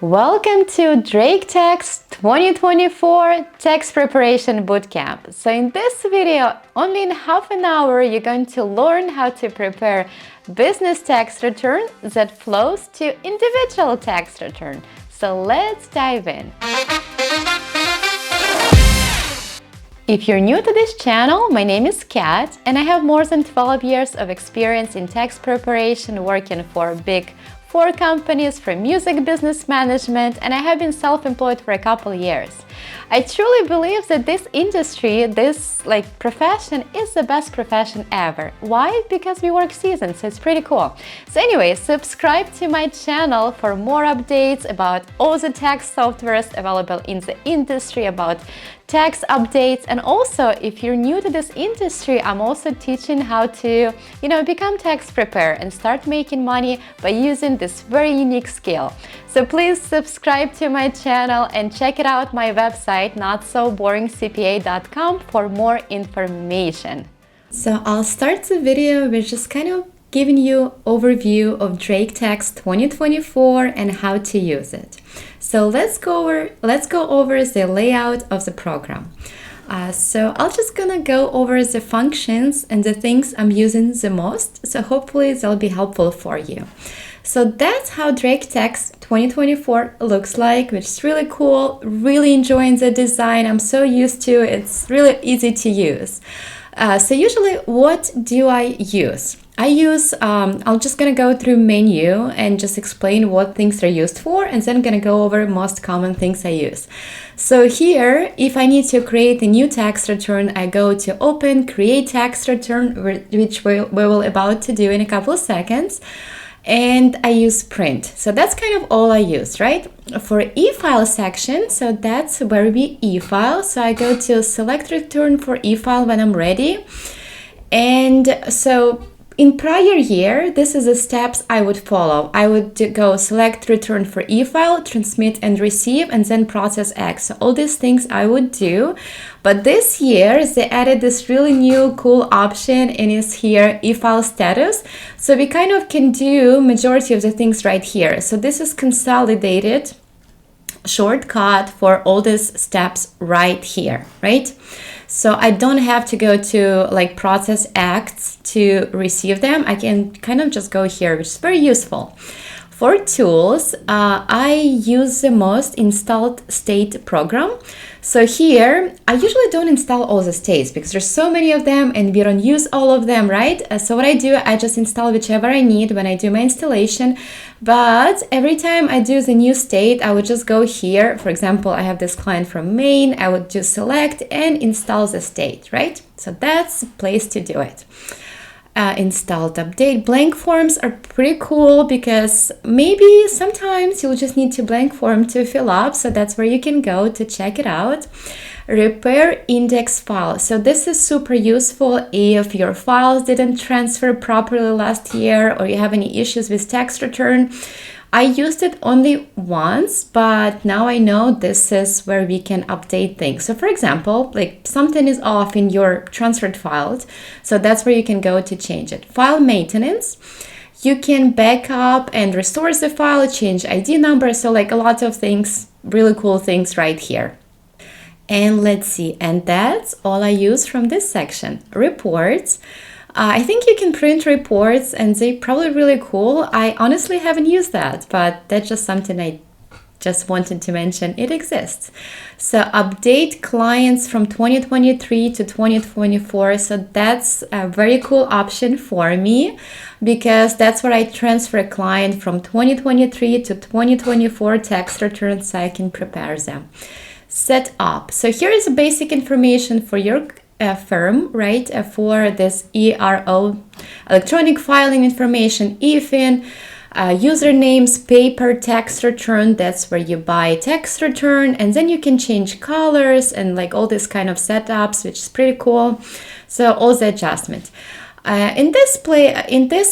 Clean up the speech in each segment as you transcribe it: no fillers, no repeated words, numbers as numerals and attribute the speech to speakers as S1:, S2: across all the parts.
S1: Welcome to Drake Tax 2024 Tax Preparation Bootcamp. So in this video, only in half an hour, you're going to learn how to prepare business tax return that flows to individual tax return. So let's dive in. If you're new to this channel, my name is Kat and I have more than 12 years of experience in tax preparation working for big four companies from music business management, and I have been self-employed for a couple years. I truly believe that this industry, this profession is the best profession ever. Why? Because we work seasons, so it's pretty cool. So anyway, subscribe to my channel for more updates about all the tax softwares available in the industry, about tax updates, and also if you're new to this industry, I'm also teaching how to, become tax preparer and start making money by using this very unique skill. So please subscribe to my channel and check it out my website notsoboringcpa.com for more information. So I'll start the video with just kind of giving you overview of Drake Tax 2024 and how to use it. So let's go over the layout of the program. So I'm just gonna go over the functions and the things I'm using the most. So hopefully they'll be helpful for you. So that's how Drake Tax 2024 looks like, which is really cool. Really enjoying the design. I'm so used to it. It's really easy to use. So usually what do I use? I'm just gonna go through menu and just explain what things are used for, and then I'm gonna go over most common things I use. So here, if I need to create a new tax return, I go to open, create tax return, which we will about to do in a couple of seconds. And I use print. So that's kind of all I use, right? For e-file section, so that's where we e-file. So I go to select return for e-file when I'm ready. And so in prior year, this is the steps I would follow. I would go select return for e-file, transmit and receive, and then process X. So all these things I would do. But this year, they added this really new cool option, and it's here, e-file status. So we kind of can do majority of the things right here. So this is consolidated shortcut for all these steps right here, right? So I don't have to go to process acts to receive them. I can kind of just go here, which is very useful. For tools, I use the most installed state program. So here, I usually don't install all the states because there's so many of them and we don't use all of them, right? So what I do, I just install whichever I need when I do my installation. But every time I do the new state, I would just go here. For example, I have this client from Maine. I would just select and install the state, right? So that's the place to do it. Installed update. Blank forms are pretty cool because maybe sometimes you'll just need to blank form to fill up. So that's where you can go to check it out. Repair index file. So this is super useful if your files didn't transfer properly last year or you have any issues with tax return. I used it only once, but now I know this is where we can update things. So for example, something is off in your transferred files. So that's where you can go to change it. File maintenance. You can back up and restore the file, change ID number. So a lot of things, really cool things right here. And let's see, and that's all I use from this section. Reports. I think you can print reports and they're probably really cool. I honestly haven't used that, but that's just something I just wanted to mention. It exists. So update clients from 2023 to 2024. So that's a very cool option for me because that's where I transfer a client from 2023 to 2024 tax returns so I can prepare them. Set up. So here is the basic information for your firm, right? For this ERO, electronic filing information, EFIN, usernames, paper tax return, that's where you buy tax return, and then you can change colors and all this kind of setups, which is pretty cool. So all the adjustment. In this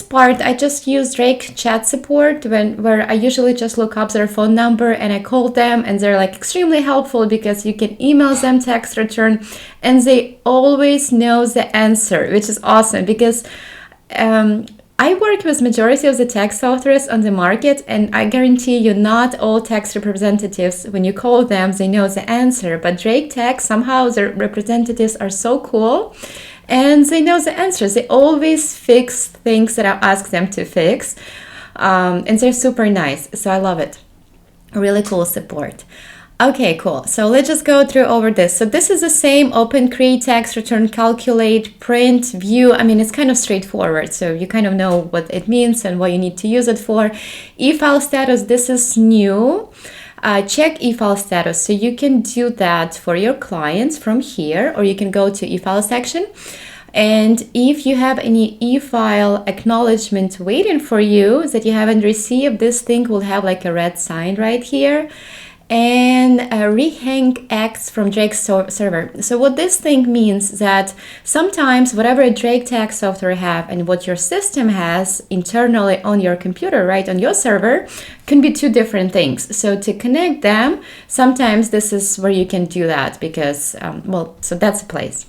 S1: part, I just use Drake chat support where I usually just look up their phone number and I call them, and they're extremely helpful because you can email them tax return and they always know the answer, which is awesome because I work with majority of the tax softwares on the market, and I guarantee you not all tax representatives, when you call them, they know the answer. But Drake Tax, somehow their representatives are so cool and they know the answers. They always fix things that I ask them to fix. And they're super nice. So I love it. Really cool support. Okay, cool. So let's just go through over this. So this is the same: open, create tax return, calculate, print, view. I mean, it's kind of straightforward. So you kind of know what it means and what you need to use it for. E-file status, this is new. Check e-file status. So you can do that for your clients from here, or you can go to e-file section. And if you have any e-file acknowledgement waiting for you that you haven't received, this thing will have like a red sign right here. And rehang X from Drake's server. So what this thing means that sometimes whatever a Drake tax software have and what your system has internally on your computer, right, on your server, can be two different things. So to connect them, sometimes this is where you can do that because, so that's a place.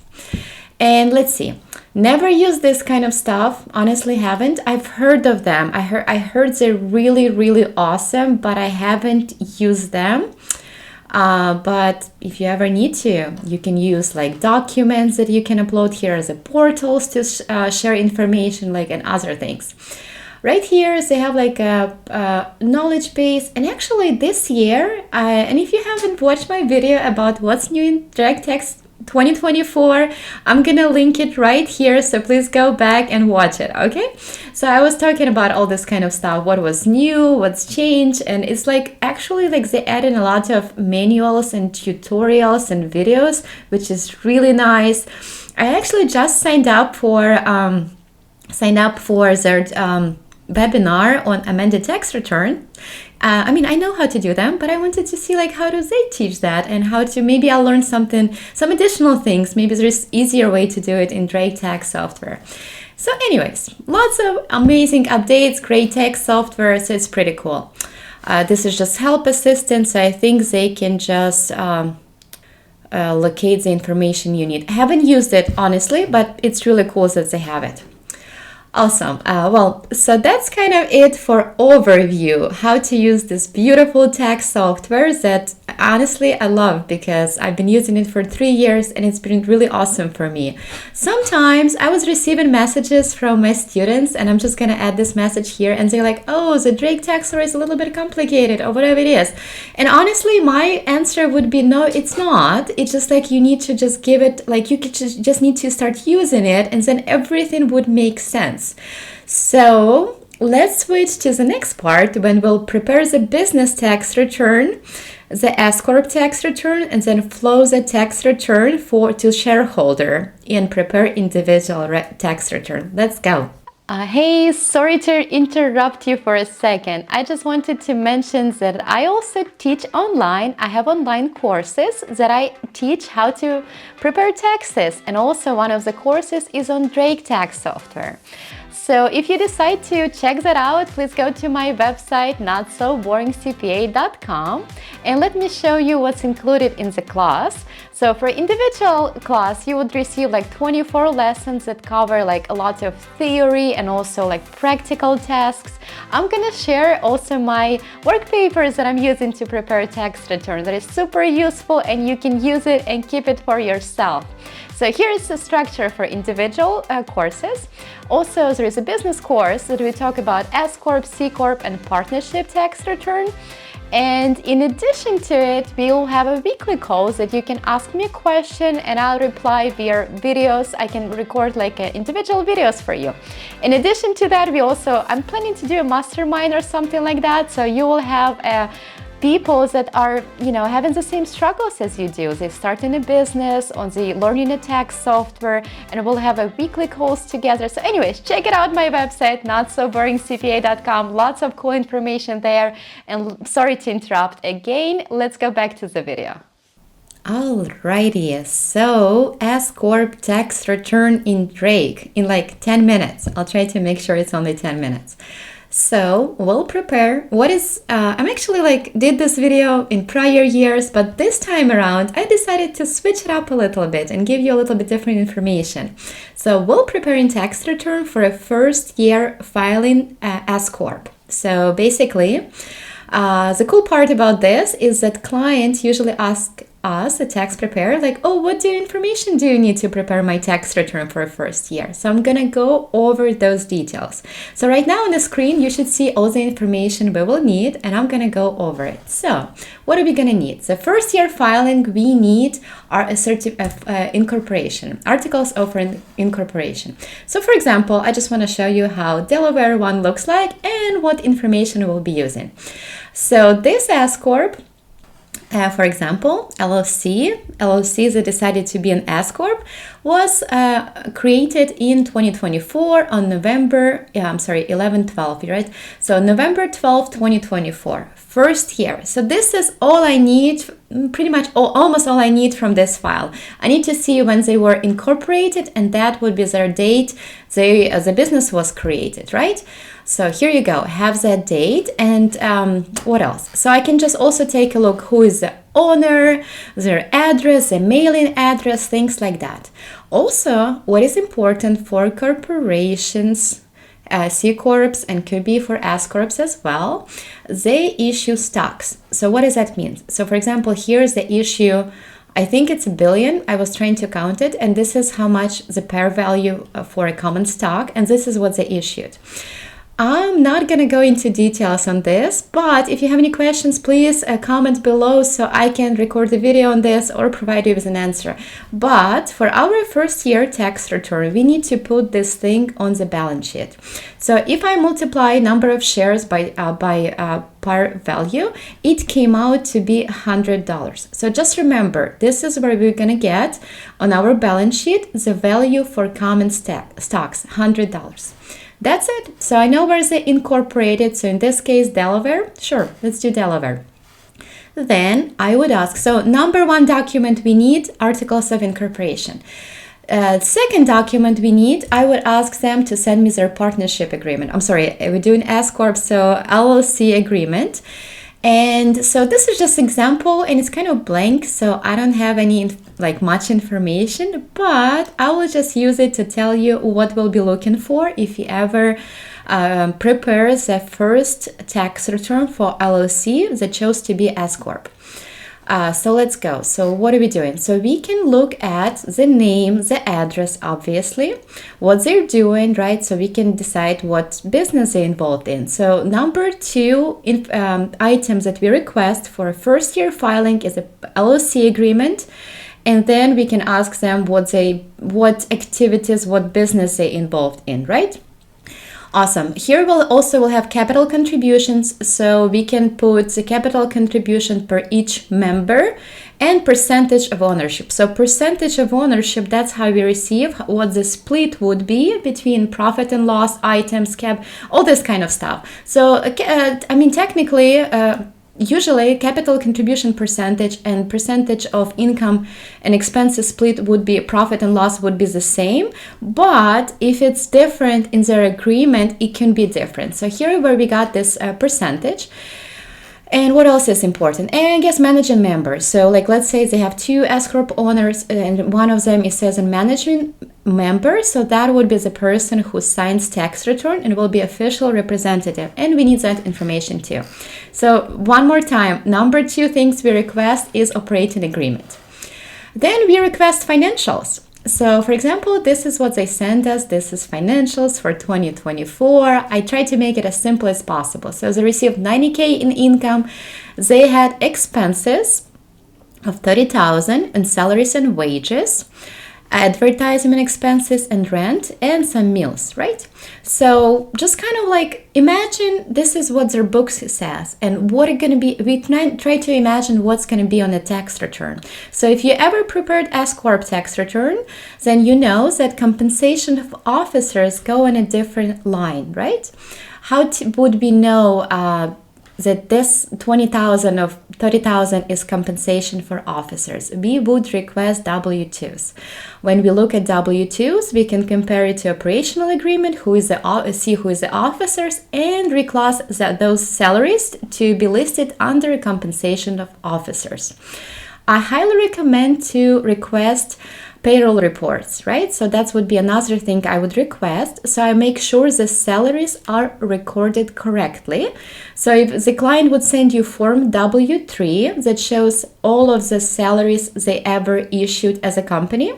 S1: And let's see. Never use this kind of stuff. Honestly, haven't. I've heard of them. I heard they're really, really awesome, but I haven't used them. But if you ever need to, you can use like documents that you can upload here as a portals to share information, like, and other things. Right here, they have like a knowledge base. And actually this year, and if you haven't watched my video about what's new in Direct Text 2024, I'm gonna link it right here, so please go back and watch it. Okay, so I was talking about all this kind of stuff, what was new, what's changed, and it's like actually like they added a lot of manuals and tutorials and videos, which is really nice. I actually just signed up for their webinar on amended tax return. I mean, I know how to do them, but I wanted to see like how do they teach that and how to, maybe I'll learn some additional things. Maybe there's easier way to do it in Drake tax software. So anyways, lots of amazing updates, great tax software, so it's pretty cool. This is just help assistant, so I think they can just locate the information you need. I haven't used it honestly, but it's really cool that they have it. Awesome. So that's kind of it for overview, how to use this beautiful tax software that honestly I love because I've been using it for 3 years and it's been really awesome for me. Sometimes I was receiving messages from my students and I'm just going to add this message here and they're like, oh, the Drake tax software is a little bit complicated or whatever it is. And honestly, my answer would be no, it's not. It's just like you need to just give it, like you could just need to start using it and then everything would make sense. So let's switch to the next part when we'll prepare the business tax return, the S-corp tax return, and then flow the tax return to shareholder and prepare individual tax return. Let's go. Hey, sorry to interrupt you for a second. I just wanted to mention that I also teach online. I have online courses that I teach how to prepare taxes, and also one of the courses is on Drake tax software. So if you decide to check that out, please go to my website, notsoboringcpa.com, and let me show you what's included in the class. So for individual class, you would receive like 24 lessons that cover like a lot of theory and also like practical tasks. I'm gonna share also my work papers that I'm using to prepare tax return that is super useful and you can use it and keep it for yourself. So here is the structure for individual courses. Also, there is a business course that we talk about S-corp, C-corp, and partnership tax return. And in addition to it, we'll have a weekly calls that you can ask me a question and I'll reply via videos. I can record like individual videos for you. In addition to that, I'm planning to do a mastermind or something like that. So you will have people that are, having the same struggles as you do. They start in a business, on the learning a tax software, and we'll have a weekly calls together. So anyways, check it out, my website, notsoboringcpa.com. Lots of cool information there. And sorry to interrupt again. Let's go back to the video. Alrighty, so S-corp tax return in Drake in like 10 minutes. I'll try to make sure it's only 10 minutes. So we'll prepare what is, I'm actually did this video in prior years, but this time around I decided to switch it up a little bit and give you a little bit different information. So we'll prepare in tax return for a first year filing S-corp. So basically, the cool part about this is that clients usually ask us, a tax preparer, like, oh, what information do you need to prepare my tax return for a first year? So I'm gonna go over those details. So right now on the screen, you should see all the information we will need, and I'm gonna go over it. So what are we gonna need? So first year filing, we need our incorporation, articles of incorporation. So for example, I just wanna show you how Delaware one looks like and what information we'll be using. So this S-corp, for example, LLC that decided to be an S-corp was created in 2024 on November, 11/12, right? So November 12, 2024, first year. So this is all I need, pretty much almost all I need from this file. I need to see when they were incorporated, and that would be their date the business was created, right? So here you go, have that date, and what else? So I can just also take a look who is the owner, their address, the mailing address, things like that. Also, what is important for corporations, C-corps, and could be for S-corps as well, they issue stocks. So what does that mean? So for example, here's the issue, I think it's $1 billion. I was trying to count it, and this is how much the par value for a common stock, and this is what they issued. I'm not going to go into details on this, but if you have any questions, please comment below so I can record the video on this or provide you with an answer. But for our first year tax return, we need to put this thing on the balance sheet. So if I multiply number of shares by par value, it came out to be $100. So just remember, this is where we're going to get on our balance sheet the value for common stocks, $100. That's it. So I know where they incorporated. So in this case, Delaware. Sure, let's do Delaware. Then I would ask, so number one document we need, articles of incorporation. Second document we need, I would ask them to send me their partnership agreement. I'm sorry, we're doing S-corp, so LLC agreement. And so this is just example, and it's kind of blank, so I don't have any much information, but I will just use it to tell you what we'll be looking for if you ever prepare the first tax return for LLC that chose to be S-corp. So let's go. So what are we doing? So we can look at the name, the address, obviously, what they're doing, right? So we can decide what business they're involved in. So number two items that we request for a first year filing is a LLC agreement. And then we can ask them what activities, what business they involved in, right? Awesome. Here we'll have capital contributions, so we can put the capital contribution per each member and percentage of ownership. So percentage of ownership, that's how we receive what the split would be between profit and loss, items, all this kind of stuff. So technically, usually capital contribution percentage and percentage of income and expenses split would be profit and loss would be the same, but if it's different in their agreement, it can be different. So here where we got this percentage. And what else is important? And I guess managing members. So let's say they have two S-corp owners and one of them says a management member. So that would be the person who signs tax return and will be official representative. And we need that information too. So one more time, number two things we request is operating agreement. Then we request financials. So for example, this is what they sent us. This is financials for 2024. I tried to make it as simple as possible. So they received $90K in income. They had expenses of $30,000 and salaries and wages, advertisement expenses and rent, and some meals, right? So just kind of imagine this is what their books says and what it's going to be. We try to imagine what's going to be on the tax return. So if you ever prepared S-corp tax return, then you know that compensation of officers go in a different line, right? How would we know that this 20,000 of 30,000 is compensation for officers, we would request W-2s. When we look at W-2s, we can compare it to operational agreement, see who is the officers, and reclass those salaries to be listed under compensation of officers. I highly recommend to request payroll reports, right? So that would be another thing I would request. So I make sure the salaries are recorded correctly. So if the client would send you form W-3 that shows all of the salaries they ever issued as a company,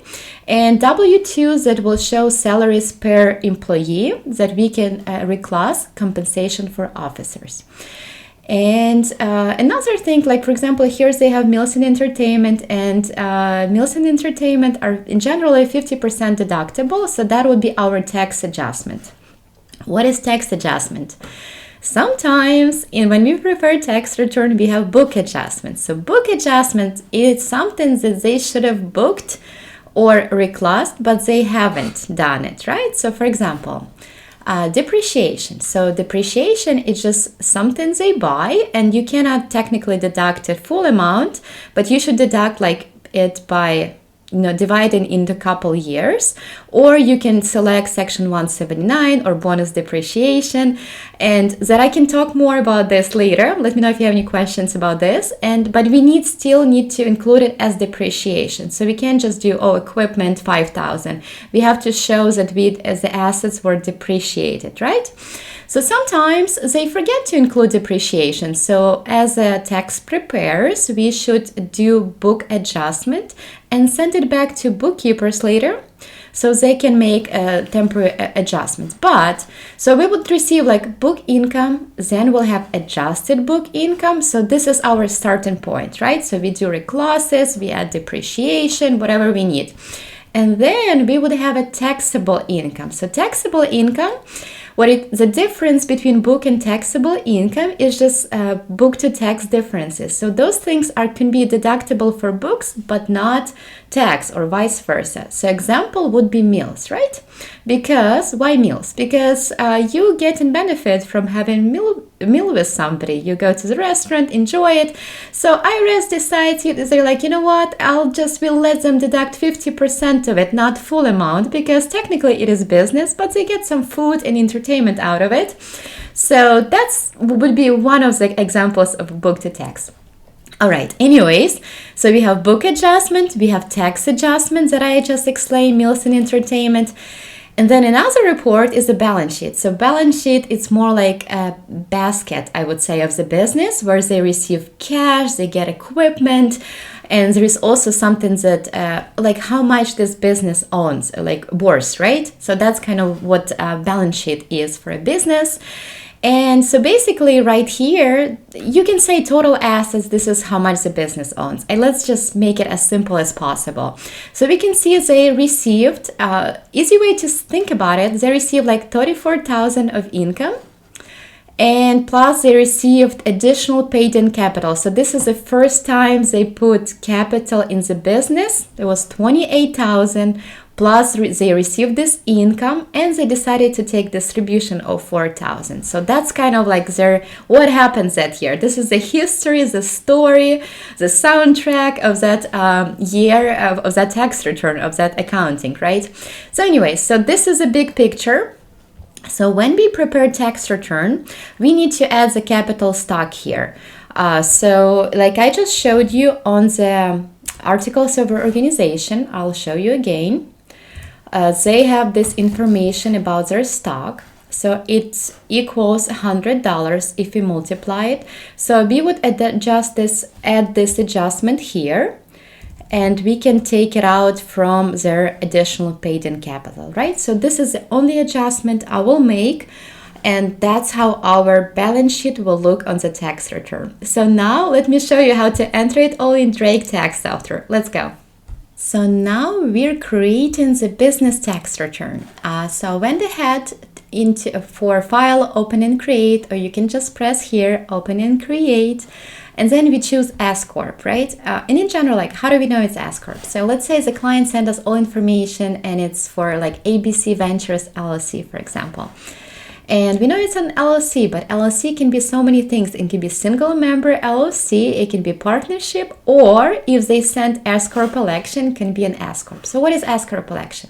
S1: and W-2s that will show salaries per employee that we can reclass compensation for officers. And another thing, like for example, here they have meals and entertainment, and meals and entertainment are in general 50% deductible, so that would be our tax adjustment. What is tax adjustment? Sometimes when we prepare tax return, we have book adjustments. So book adjustment is something that they should have booked or reclassed, but they haven't done it, right? So for example, depreciation. So depreciation is just something they buy, and you cannot technically deduct a full amount, but you should deduct like it by dividing into a couple years, or you can select section 179 or bonus depreciation, and that I can talk more about this later. Let me know if you have any questions about this. But we still need to include it as depreciation. So we can't just do equipment 5,000. We have to show that as the assets were depreciated, right? So sometimes they forget to include depreciation. So as a tax preparers, we should do book adjustment and send it back to bookkeepers later so they can make a temporary adjustment. But so we would receive like book income, then we'll have adjusted book income. So this is our starting point, right? So we do reclasses, we add depreciation, whatever we need. And then we would have a taxable income. So taxable income, the difference between book and taxable income is just book to tax differences. So those things can be deductible for books, but not tax, or vice versa. So example would be meals, right? Why meals? Because you get in benefit from having a meal with somebody. You go to the restaurant, enjoy it. So IRS decides, they're like, you know what, we'll let them deduct 50% of it, not full amount, because technically it is business, but they get some food and entertainment out of it. So would be one of the examples of book to tax. All right, anyways, so we have book adjustment, we have tax adjustments that I just explained, meals and entertainment. And then another report is the balance sheet. So balance sheet, it's more like a basket, I would say, of the business, where they receive cash, they get equipment, and there is also something that like how much this business owns, like worth, right? So that's kind of what a balance sheet is for a business. And so basically right here, you can say total assets, this is how much the business owns. And let's just make it as simple as possible. So we can see they received, easy way to think about it, they received like 34,000 of income. And plus they received additional paid-in capital. So this is the first time they put capital in the business. It was 28,000. Plus they received this income, and they decided to take distribution of 4,000. So that's kind of like what happens that year. This is the history, the story, the soundtrack of that year of that tax return, of that accounting, right? So anyway, so this is a big picture. So when we prepare tax return, we need to add the capital stock here. So like I just showed you on the articles of organization, I'll show you again. They have this information about their stock. So it equals $100 if we multiply it. So we would add this adjustment here, and we can take it out from their additional paid-in capital, right? So this is the only adjustment I will make, and that's how our balance sheet will look on the tax return. So now let me show you how to enter it all in Drake Tax software. Let's go. So now we're creating the business tax return. So I went ahead for file, open and create, or you can just press here, open and create. And then we choose S-corp, right? And in general, like, how do we know it's S-corp? So let's say the client sent us all information and it's for like ABC Ventures LLC, for example. And we know it's an LLC, but LLC can be so many things. It can be single member LLC, it can be partnership, or if they send S-corp election, can be an S-corp. So what is S-corp election?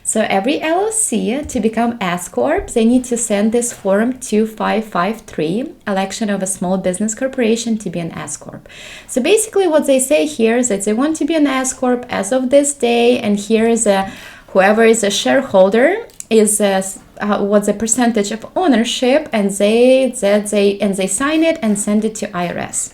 S1: So every LLC to become S-corp, they need to send this form 2553, election of a small business corporation to be an S-corp. So basically what they say here is that they want to be an S-corp as of this day, and here is whoever is a shareholder is what's the percentage of ownership, and they sign it and send it to IRS.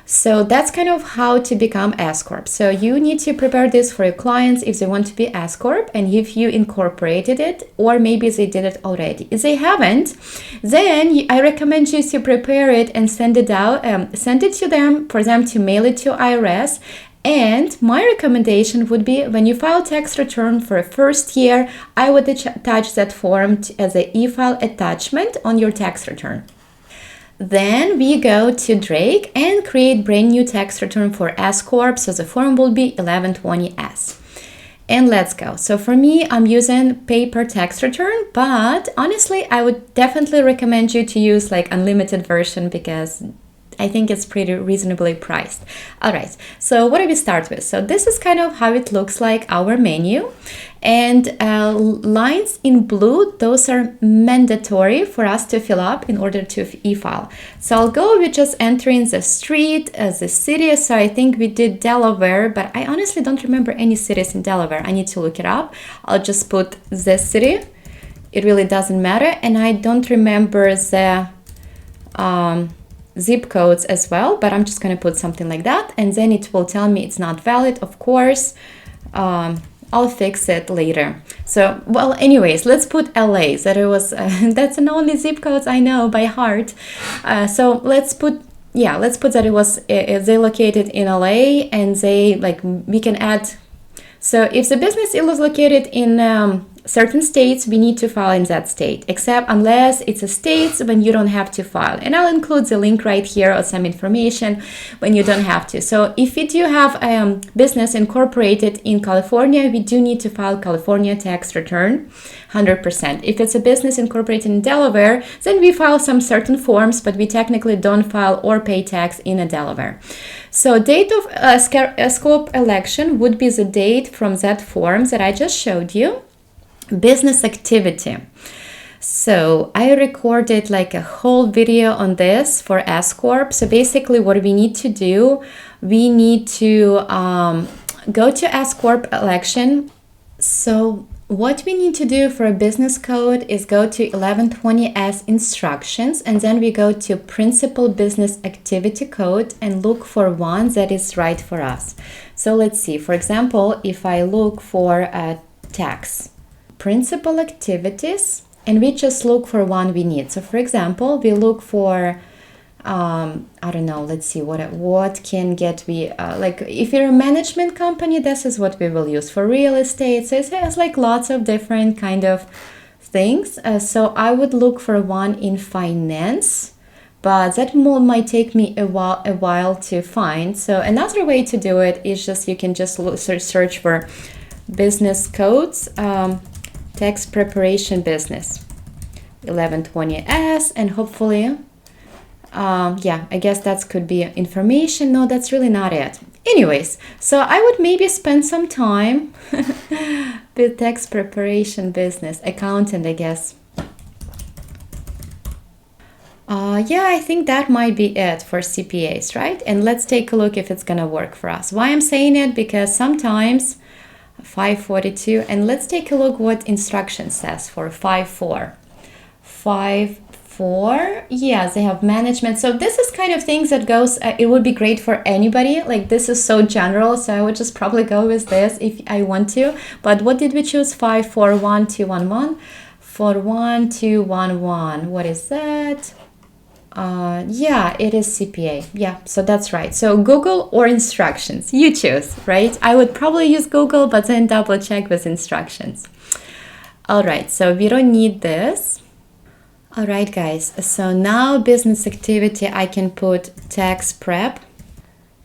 S1: So that's kind of how to become S-corp. So you need to prepare this for your clients if they want to be S-corp, and if you incorporated it, or maybe they did it already. If they haven't, then I recommend you to prepare it and send it out, send it to them for them to mail it to IRS. And my recommendation would be, when you file tax return for a first year, I would attach that form as an e-file attachment on your tax return. Then we go to Drake and create brand new tax return for S-corp. So the form will be 1120S. And let's go. So for me, I'm using paper tax return, but honestly, I would definitely recommend you to use like unlimited version, because I think it's pretty reasonably priced. All right, so what do we start with? So this is kind of how it looks like, our menu. And lines in blue, those are mandatory for us to fill up in order to e-file. So I'll go with just entering the street as the city. So I think we did Delaware, but I honestly don't remember any cities in Delaware. I need to look it up. I'll just put the city. It really doesn't matter. And I don't remember the zip codes as well, but I'm just going to put something like that, and then it will tell me it's not valid, of course. I'll fix it later. So, well, anyways, let's put LA. That it was that's the only zip codes I know by heart. So let's put that it was they located in LA, and they we can add. So if the business is located in certain states, we need to file in that state, except unless it's a state when you don't have to file. And I'll include the link right here or some information when you don't have to. So if you do have a business incorporated in California, we do need to file California tax return 100%. If it's a business incorporated in Delaware, then we file some certain forms, but we technically don't file or pay tax in Delaware. So date of S-corp election would be the date from that form that I just showed you. Business activity. So I recorded like a whole video on this for S-corp. So basically what we need to do, we need to go to S-corp election. So what we need to do for a business code is go to 1120S instructions, and then we go to principal business activity code and look for one that is right for us. So let's see, for example, if I look for a tax principal activities, and we just look for one we need. So for example, we look for I don't know, let's see what can get we like if you're a management company, this is what we will use. For real estate, so it has like lots of different kind of things. So I would look for one in finance, but that might take me a while to find. So another way to do it is just you can just search for business codes, tax preparation business 1120S, and hopefully I guess that could be information. No, that's really not it. Anyways, so I would maybe spend some time with tax preparation business accountant, I guess. I think that might be it for CPAs, right? And let's take a look if it's gonna work for us. Why I'm saying it, because sometimes 542, and let's take a look what instruction says for 54. 54, yeah, they have management. So this is kind of things that goes, it would be great for anybody. Like this is so general, so I would just probably go with this if I want to. But what did we choose? 541211. 41211. What is that? It is CPA. Yeah, so that's right. So Google or instructions, you choose, right? I would probably use Google, but then double check with instructions. All right, so we don't need this. All right, guys, so now business activity, I can put tax prep,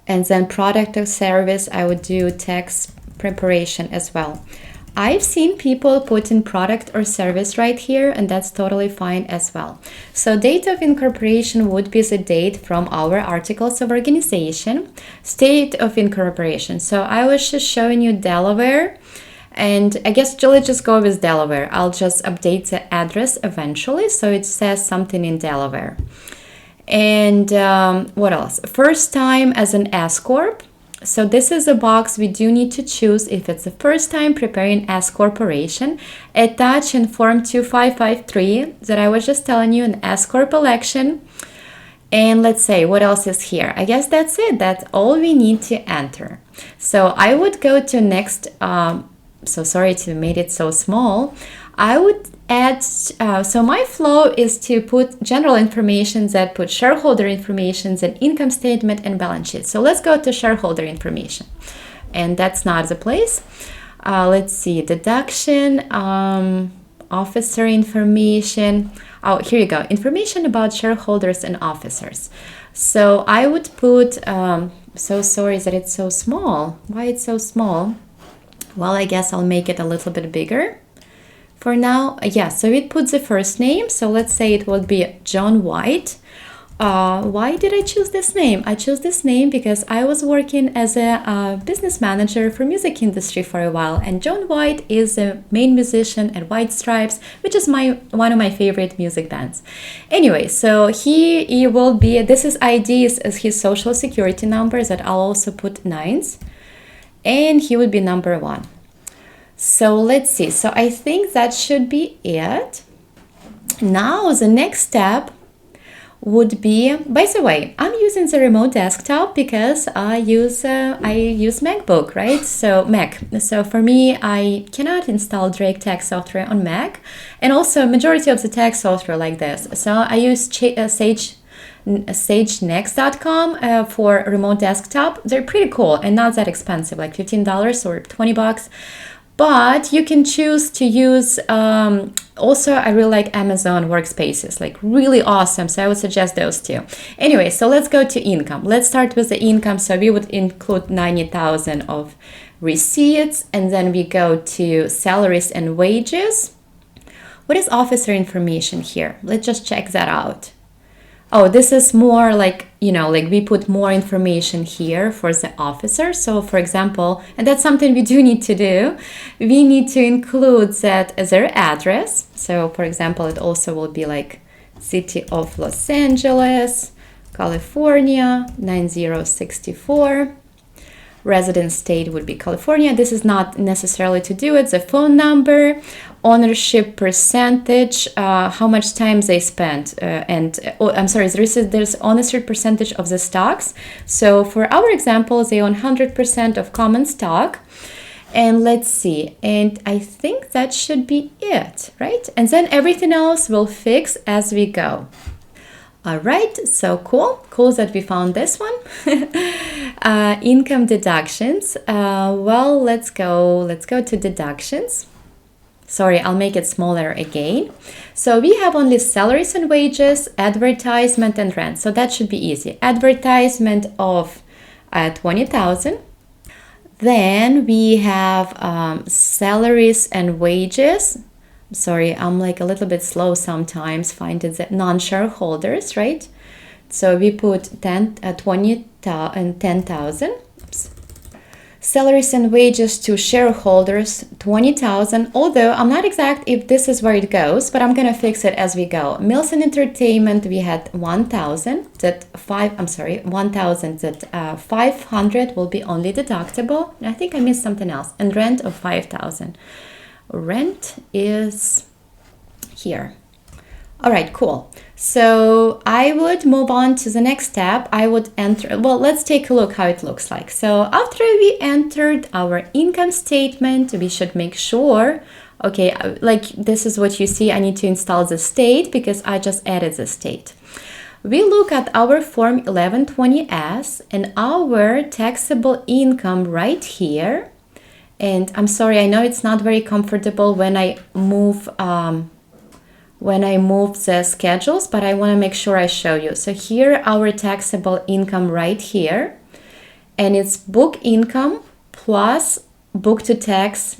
S1: and then product or service, I would do tax preparation as well. I've seen people put in product or service right here, and that's totally fine as well. So date of incorporation would be the date from our articles of organization. State of incorporation. So I was just showing you Delaware, and I guess let's just go with Delaware. I'll just update the address eventually, so it says something in Delaware. And what else? First time as an S-corp. So this is a box we do need to choose if it's the first time preparing S corporation. Attach in Form 2553 that I was just telling you, an S corp election. And let's say what else is here. I guess that's it. That's all we need to enter. So I would go to next. So sorry to made it so small. I would add, so my flow is to put general information, that put shareholder information, and income statement and balance sheet. So let's go to shareholder information, and that's not the place. Let's see, deduction, officer information. Oh, here you go, information about shareholders and officers. So I would put, so sorry that it's so small. Why it's so small? Well, I guess I'll make it a little bit bigger. For now, yeah, so it puts the first name. So let's say it would be John White. Why did I choose this name? I chose this name because I was working as a business manager for music industry for a while. And John White is a main musician at White Stripes, which is one of my favorite music bands. Anyway, so he will be, this is ID as his social security number that I'll also put 9s. And he would be number 1. So let's see. So I think that should be it. Now the next step would be, by the way, I'm using the remote desktop because I use MacBook, right? So Mac. So for me, I cannot install direct text software on Mac, and also majority of the text software like this. So I use sagenext.com for remote desktop. They're pretty cool and not that expensive, like $15 or $20. But you can choose to use, also I really like Amazon workspaces, like really awesome. So I would suggest those two. Anyway, so let's go to income. Let's start with the income. So we would include 90,000 of receipts, and then we go to salaries and wages. What is officer information here? Let's just check that out. Oh, this is more like, like we put more information here for the officer. So for example, and that's something we do need to do, we need to include that as their address. So for example, it also will be like City of Los Angeles, California, 9064. Residence state would be California. This is not necessarily to do it. The phone number, ownership percentage, how much time they spent, there's ownership percentage of the stocks. So for our example, they own 100% of common stock. And let's see, and I think that should be it, right? And then everything else we'll fix as we go. All right, so cool that we found this one. Income deductions. Well, let's go to deductions. Sorry, I'll make it smaller again. So we have only salaries and wages, advertisement and rent. So that should be easy. Advertisement of 20,000. Then we have salaries and wages. Sorry, I'm like a little bit slow sometimes finding the non-shareholders, right? So we put 20,000 and 10,000. Salaries and wages to shareholders, 20,000. Although I'm not exact if this is where it goes, but I'm gonna fix it as we go. Meals and entertainment, we had 1,000. 1,000. That 500 will be only deductible. I think I missed something else. And rent of 5,000. Rent is here. All right, cool. So I would move on to the next step. I would enter, well, let's take a look how it looks like. So after we entered our income statement, we should make sure, okay, like this is what you see. I need to install the state because I just added the state. We look at our Form 1120S and our taxable income right here. And I'm sorry, I know it's not very comfortable when I move the schedules, but I want to make sure I show you. So here our taxable income right here, and it's book income plus book to tax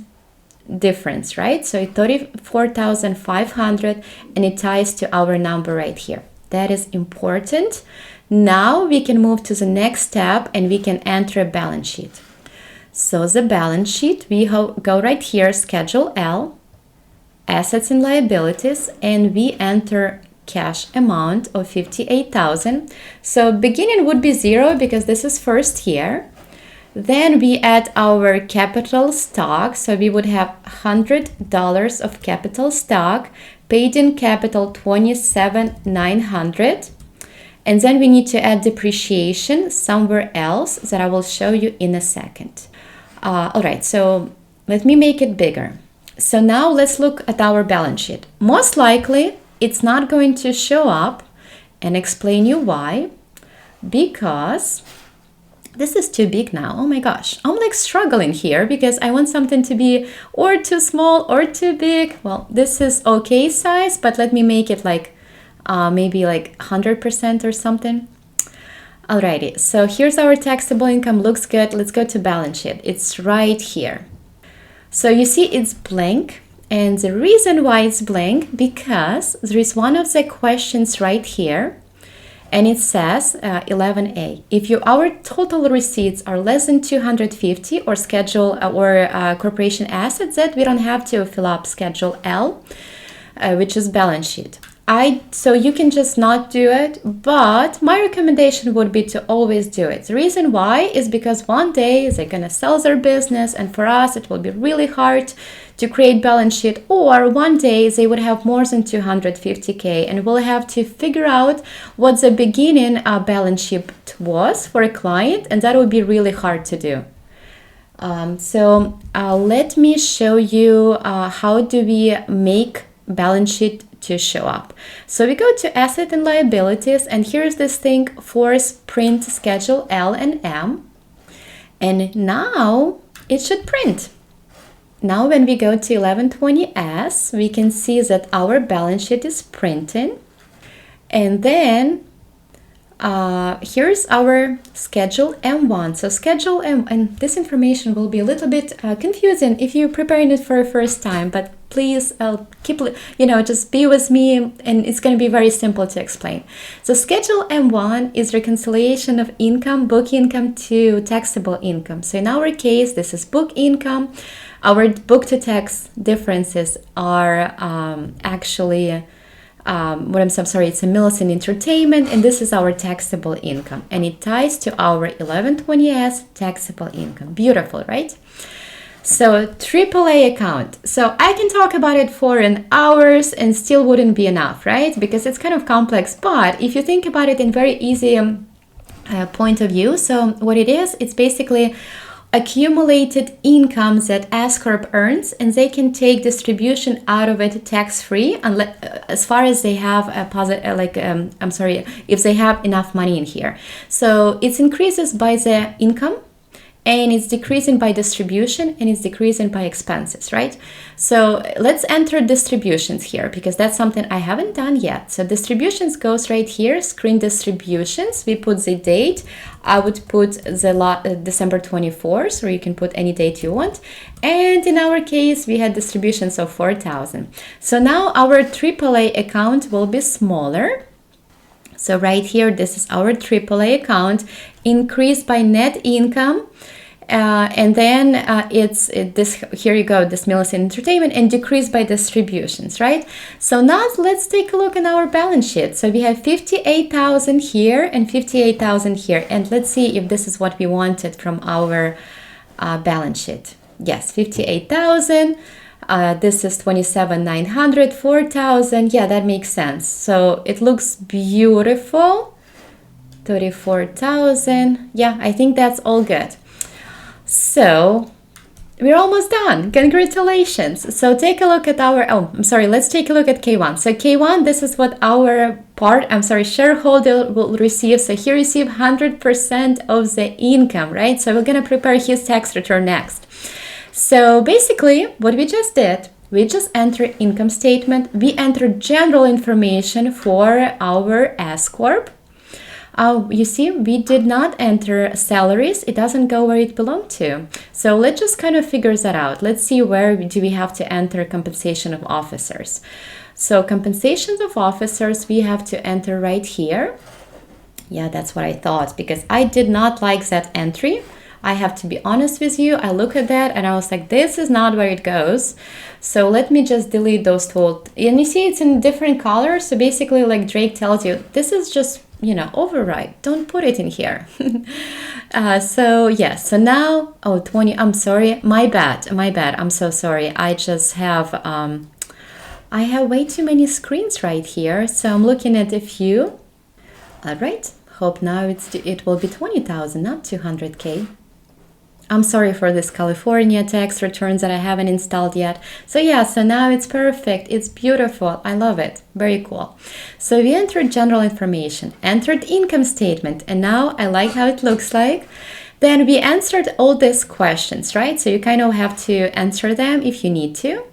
S1: difference, right? So 34,500, and it ties to our number right here. That is important. Now we can move to the next step and we can enter a balance sheet. So the balance sheet, we go right here, Schedule L, Assets and Liabilities, and we enter cash amount of 58,000. So beginning would be 0 because this is first year. Then we add our capital stock. So we would have $100 of capital stock, paid in capital 27,900. And then we need to add depreciation somewhere else that I will show you in a second. All right, so let me make it bigger. So now let's look at our balance sheet. Most likely, it's not going to show up, and explain you why. Because this is too big now. Oh my gosh, I'm like struggling here because I want something to be or too small or too big. Well, this is okay size, but let me make it like maybe like 100% or something. Alrighty, so here's our taxable income. Looks good. Let's go to balance sheet. It's right here. So you see it's blank. And the reason why it's blank, because there is one of the questions right here, and it says 11A. If our total receipts are less than 250 or schedule or corporation assets, that we don't have to fill up Schedule L, which is balance sheet. So you can just not do it, but my recommendation would be to always do it. The reason why is because one day they're gonna sell their business, and for us it will be really hard to create balance sheet, or one day they would have more than 250K and we'll have to figure out what the beginning balance sheet was for a client, and that would be really hard to do. So let me show you how do we make balance sheet to show up. So we go to Asset and Liabilities, and here's this thing, Force Print Schedule L and M, and now it should print. Now when we go to 1120S, we can see that our balance sheet is printing, and then here's our Schedule M1. So Schedule M, and this information will be a little bit confusing if you're preparing it for the first time, but please just be with me, and it's going to be very simple to explain. So Schedule M1 is reconciliation of income, book income to taxable income. So in our case, this is book income. Our book to tax differences are actually it's a meals and entertainment, and this is our taxable income, and it ties to our 1120S taxable income. Beautiful, right? So AAA account. So I can talk about it for an hours and still wouldn't be enough, right? Because it's kind of complex, but if you think about it in very easy point of view, so what it is, it's basically accumulated income that S-corp earns, and they can take distribution out of it tax-free, unless, as far as they have a positive, if they have enough money in here. So it increases by the income, and it's decreasing by distribution, and it's decreasing by expenses, right? So let's enter distributions here, because that's something I haven't done yet. So distributions goes right here, screen distributions. We put the date. I would put the December 24th, or you can put any date you want. And in our case, we had distributions of 4,000. So now our AAA account will be smaller. So right here, this is our AAA account, increased by net income, and then here you go, this meals and entertainment, and decreased by distributions, right? So now let's take a look at our balance sheet. So we have 58,000 here and 58,000 here, and let's see if this is what we wanted from our balance sheet. Yes, 58,000. This is 27,900, 4,000. Yeah, that makes sense. So it looks beautiful. 34,000. Yeah, I think that's all good. So we're almost done. Congratulations. So take a look at let's take a look at K1. So K1, this is what our shareholder will receive. So he received 100% of the income, right? So we're going to prepare his tax return next. So basically what we just did, we just entered income statement. We entered general information for our S-corp. You see, we did not enter salaries. It doesn't go where it belonged to. So let's just kind of figure that out. Let's see where do we have to enter compensation of officers. So compensations of officers, we have to enter right here. Yeah, that's what I thought, because I did not like that entry. I have to be honest with you. I look at that and I was like, this is not where it goes. So let me just delete those two. And you see it's in different colors. So basically, like Drake tells you, this is just, override. Don't put it in here. So yeah, so now, 20, I'm sorry. My bad. I'm so sorry. I just have, I have way too many screens right here. So I'm looking at a few. All right. Hope now it will be 20,000, not 200K. I'm sorry for this California tax returns that I haven't installed yet. So yeah, so now it's perfect. It's beautiful. I love it. Very cool. So we entered general information, entered income statement, and now I like how it looks like. Then we answered all these questions, right? So you kind of have to answer them if you need to.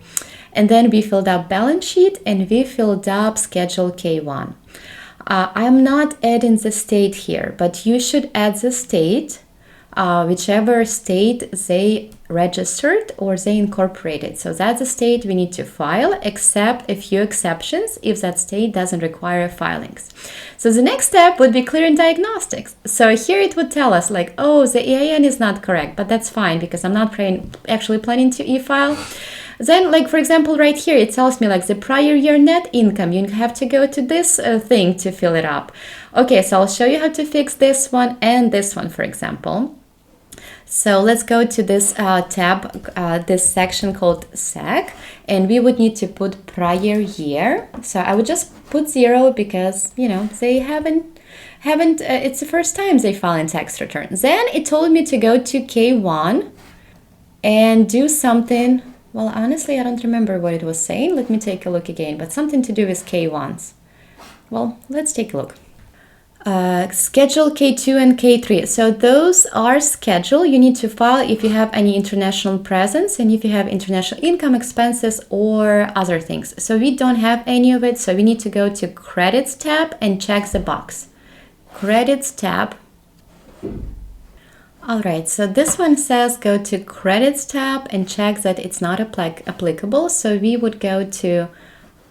S1: And then we filled up balance sheet and we filled up schedule K1. I'm not adding the state here, but you should add the state, whichever state they registered or they incorporated. So that's the state we need to file, except a few exceptions if that state doesn't require filings. So the next step would be clearing diagnostics. So here it would tell us like, oh, the EIN is not correct, but that's fine because I'm not actually planning to e-file. Then, like, for example, right here, it tells me like the prior year net income. You have to go to this thing to fill it up. Okay, so I'll show you how to fix this one and this one, for example. So let's go to this tab, this section called SEC, and we would need to put prior year. So I would just put 0 because, they haven't, it's the first time they file in tax return. Then it told me to go to K1 and do something. Well, honestly, I don't remember what it was saying. Let me take a look again, but something to do with K1s. Well, let's take a look. Schedule K2 and K3. So those are schedule. You need to file if you have any international presence and if you have international income expenses or other things. So we don't have any of it. So we need to go to Credits tab and check the box. Credits tab. All right, so this one says go to Credits tab and check that it's not applicable. So we would go to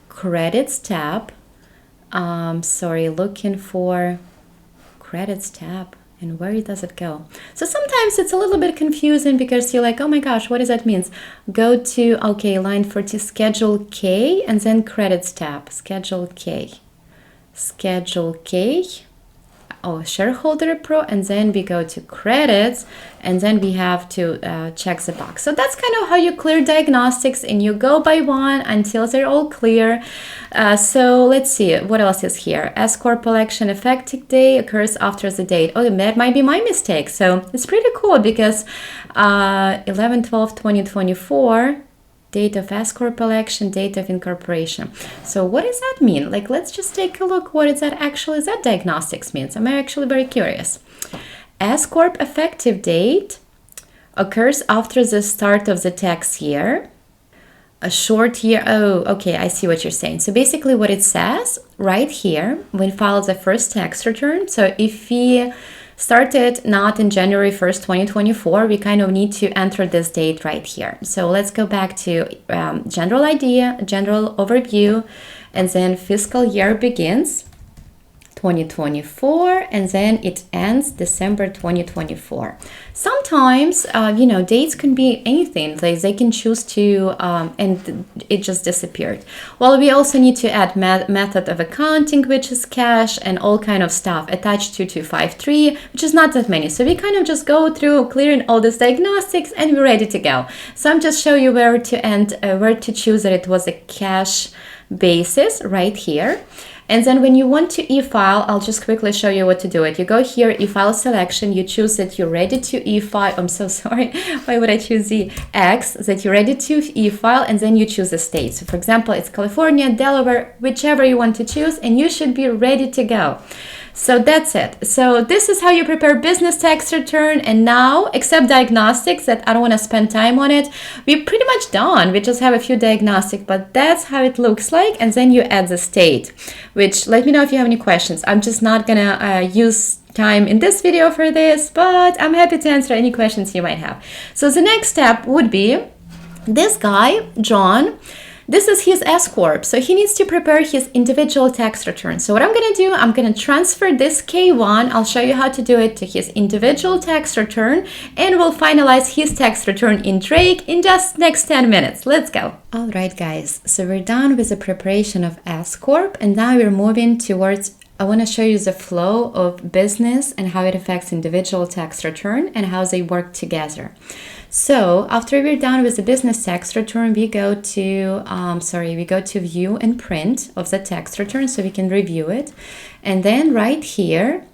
S1: Credits tab. Looking for Credits tab, and where does it go? So sometimes it's a little bit confusing because you're like, oh my gosh, what does that mean? Go to, line 40, Schedule K, and then Credits tab, Schedule K. Shareholder Pro, and then we go to Credits, and then we have to check the box. So that's kind of how you clear diagnostics, and you go by one until they're all clear. So let's see, what else is here? S-corp election effective day occurs after the date. Oh, that might be my mistake. So it's pretty cool because 11/12/2024, date of S-corp election, date of incorporation. So what does that mean? Like, let's just take a look. What is that actually? That diagnostics means? I'm actually very curious. S-corp effective date occurs after the start of the tax year. A short year. Oh, okay. I see what you're saying. So basically what it says right here, when file the first tax return. So if we started not in January 1st, 2024, we kind of need to enter this date right here. So let's go back to general idea, general overview, and then fiscal year begins 2024, and then it ends December 2024. Sometimes, dates can be anything. Like they can choose to, and it just disappeared. Well, we also need to add method of accounting, which is cash, and all kind of stuff. Attached 2253, which is not that many. So we kind of just go through clearing all these diagnostics, and we're ready to go. So I'm just show you where to end, where to choose that it was a cash basis right here. And then when you want to e-file, I'll just quickly show you what to do it. You go here, e-file selection, you choose that you're ready to e-file. I'm so sorry. Why would I choose the X? That you're ready to e-file, and then you choose the state. So for example, it's California, Delaware, whichever you want to choose, and you should be ready to go. So that's it. So this is how you prepare business tax return. And now, except diagnostics, that I don't want to spend time on it, we're pretty much done. We just have a few diagnostics, but that's how it looks like. And then you add the state, which let me know if you have any questions. I'm just not gonna use time in this video for this, but I'm happy to answer any questions you might have. So the next step would be this guy, John. This is his S-corp, so he needs to prepare his individual tax return. So what I'm going to do, I'm going to transfer this K1, I'll show you how to do it, to his individual tax return, and we'll finalize his tax return in Drake in just next 10 minutes. Let's go. All right, guys, so we're done with the preparation of S-corp, and now we're moving towards, I want to show you the flow of business and how it affects individual tax return and how they work together. So after we're done with the business tax return, we go to view and print of the tax return so we can review it. And then right here,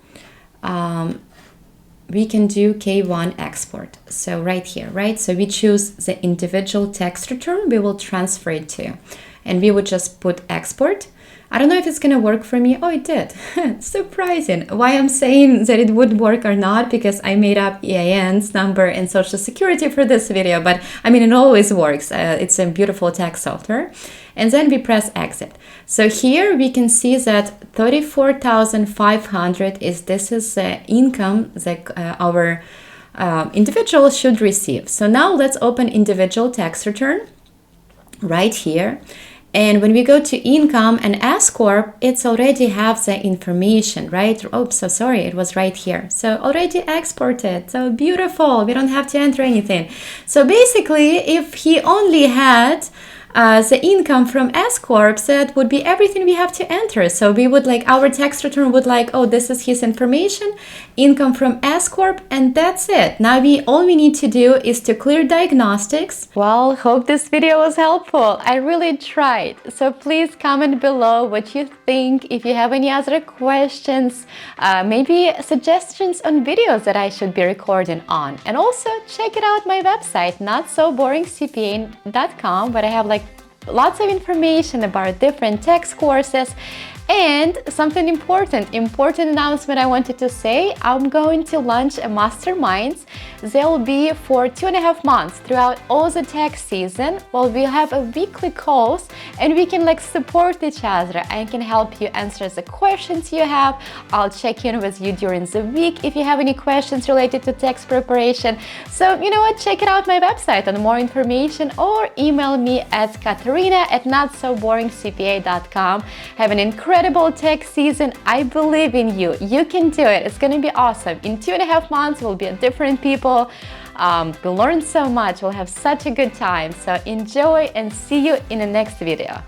S1: we can do K1 export. So right here, right? So we choose the individual tax return we will transfer it to. And we would just put export. I don't know if it's going to work for me. Oh, it did. Surprising. Why I'm saying that it would work or not, because I made up EIN's number and social security for this video, but I mean, it always works. It's a beautiful tax software. And then we press exit. So here we can see that 34,500 is the income that our individual should receive. So now let's open individual tax return right here. And when we go to income and S-corp, it's already have the information, right? Oh, so sorry, it was right here. So already exported, so beautiful. We don't have to enter anything. So basically, if he only had the income from S-corp, that would be everything we have to enter. So we would our tax return would oh, this is his information, income from S-corp, and that's it. Now all we need to do is to clear diagnostics. Well, hope this video was helpful. I really tried. So please comment below what you think. If you have any other questions, maybe suggestions on videos that I should be recording on. And also check it out my website, notsoboringcpa.com, where I have lots of information about different tax courses. And something important announcement I wanted to say, I'm going to launch a masterminds. They'll be for 2.5 months throughout all the tax season. Well, we'll have a weekly calls and we can support each other. I can help you answer the questions you have. I'll check in with you during the week if you have any questions related to tax preparation. So you know what, check it out my website on more information, or email me at Katerina@notsoboringcpa.com. Have an incredible tax season. I believe in you. You can do it. It's going to be awesome. In 2.5 months, we'll be different people. We'll learn so much. We'll have such a good time. So enjoy and see you in the next video.